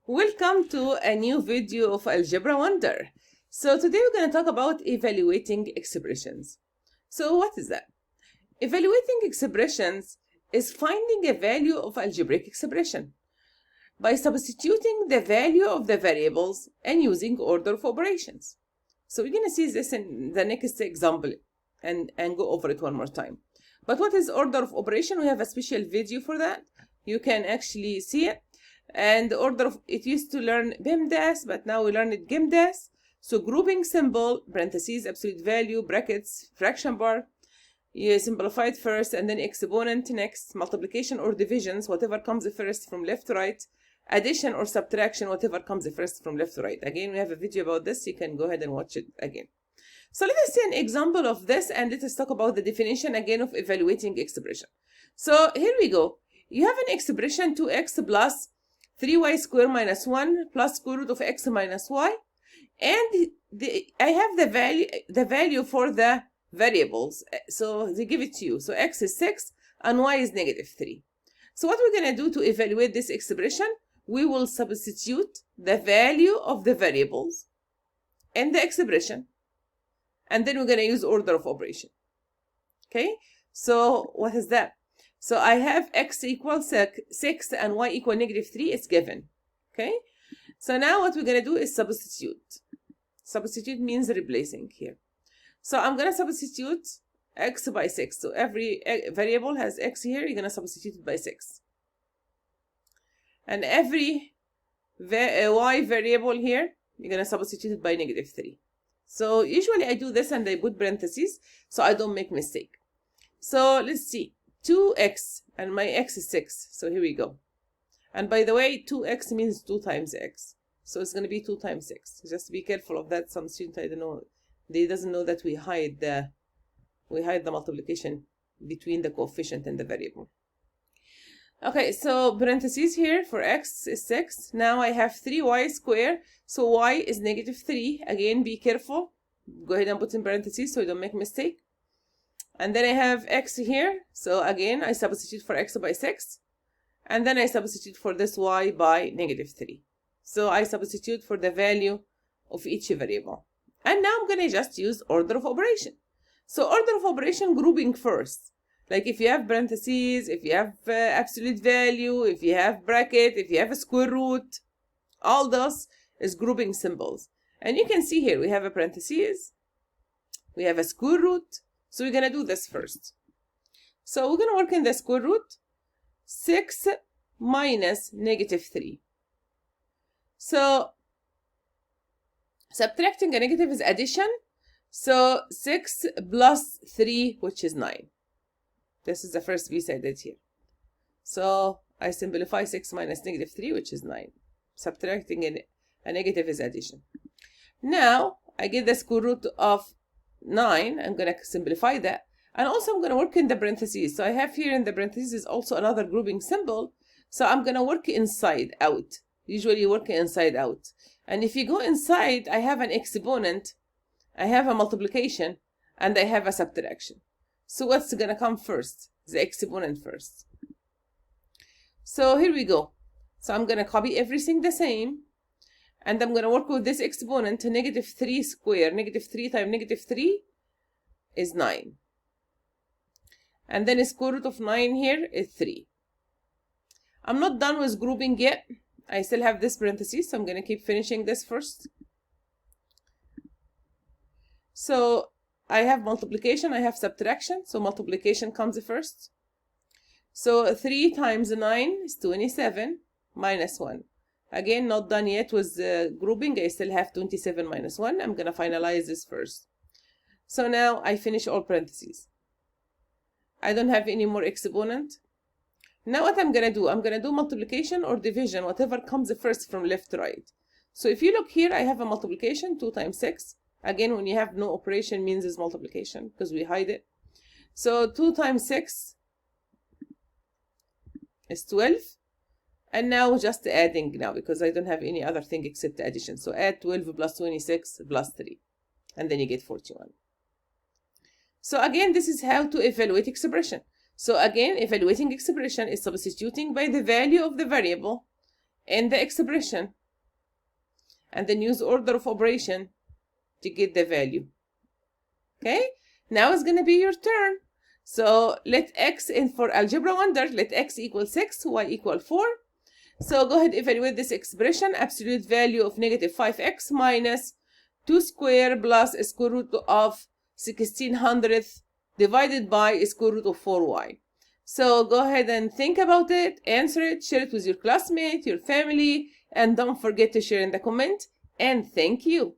Welcome to a new video of Algebra Wonder. So today we're going to talk about evaluating expressions. So what is that? Evaluating expressions is finding a value of algebraic expression by substituting the value of the variables and using order of operations. So we're going to see this in the next example and go over it one more time. But what is order of operation? We have a special video for that. You can actually see it. And the order of it used to learn PEMDAS, but now we learn it GEMDAS. So grouping symbol, parentheses, absolute value, brackets, fraction bar. You simplify it first and then exponent next, multiplication or divisions, whatever comes first from left to right, addition or subtraction, whatever comes first from left to right. Again, we have a video about this. You can go ahead and watch it again. So let us see an example of this and let us talk about the definition again of evaluating expression. So here we go. You have an expression 2x plus 3y squared minus 1 plus square root of x minus y, and I have the value for the variables, so they give it to you. So x is 6 and y is -3. So what we're going to do to evaluate this expression, we will substitute the value of the variables in the expression, and then we're going to use order of operation. Okay, so what is that? So I have x equals 6 and y equal -3. It's given. Okay. So now what we're going to do is substitute. Substitute means replacing here. So I'm going to substitute x by 6. So every variable has x here. You're going to substitute it by 6. And every y variable here, you're going to substitute it by -3. So usually I do this and I put parentheses so I don't make mistake. So let's see. 2x and my x is 6. So here we go. And by the way, 2x means 2 times x. So it's going to be 2 times 6. Just be careful of that. Some student, I don't know, they doesn't know that we hide the multiplication between the coefficient and the variable. Okay, so parentheses here for x is 6. Now I have 3y squared. So y is -3. Again, be careful. Go ahead and put in parentheses so you don't make a mistake. And then I have x here. So again, I substitute for x by 6. And then I substitute for this y by -3. So I substitute for the value of each variable. And now I'm going to just use order of operation. So order of operation, grouping first. Like if you have parentheses, if you have absolute value, if you have bracket, if you have a square root, all those is grouping symbols. And you can see here, we have a parentheses, we have a square root. So we're going to do this first. So we're going to work in the square root. 6 minus -3. So subtracting a negative is addition. So 6 plus 3, which is 9. This is the first piece I did here. So I simplify 6 minus -3, which is 9. Subtracting a negative is addition. Now I get the square root of 9. I'm going to simplify that. And also I'm going to work in the parentheses. So I have here in the parentheses also another grouping symbol. So I'm going to work inside out. Usually you work inside out. And if you go inside, I have an exponent, I have a multiplication, and I have a subtraction. So what's going to come first? The exponent first. So here we go. So I'm going to copy everything the same. And I'm going to work with this exponent, -3 squared. -3 times -3 is 9. And then the square root of 9 here is 3. I'm not done with grouping yet. I still have this parentheses, so I'm going to keep finishing this first. So I have multiplication, I have subtraction. So multiplication comes first. So 3 times 9 is 27 minus 1. Again, not done yet with the grouping. I still have 27 minus 1. I'm going to finalize this first. So now I finish all parentheses. I don't have any more exponent. Now what I'm going to do, I'm going to do multiplication or division, whatever comes first from left to right. So if you look here, I have a multiplication, 2 times 6. Again, when you have no operation, means it's multiplication because we hide it. So 2 times 6 is 12. And now just adding now because I don't have any other thing except addition. So add 12 plus 26 plus 3. And then you get 41. So again, this is how to evaluate expression. So again, evaluating expression is substituting by the value of the variable in the expression, and then use order of operation to get the value. Okay, now it's going to be your turn. So let x, in for algebra wonder, let x equal 6, y equal 4. So go ahead, evaluate this expression. Absolute value of negative 5x minus 2 square plus square root of 1600th divided by square root of 4y. So go ahead and think about it, answer it, share it with your classmate, your family, and don't forget to share in the comment. And thank you.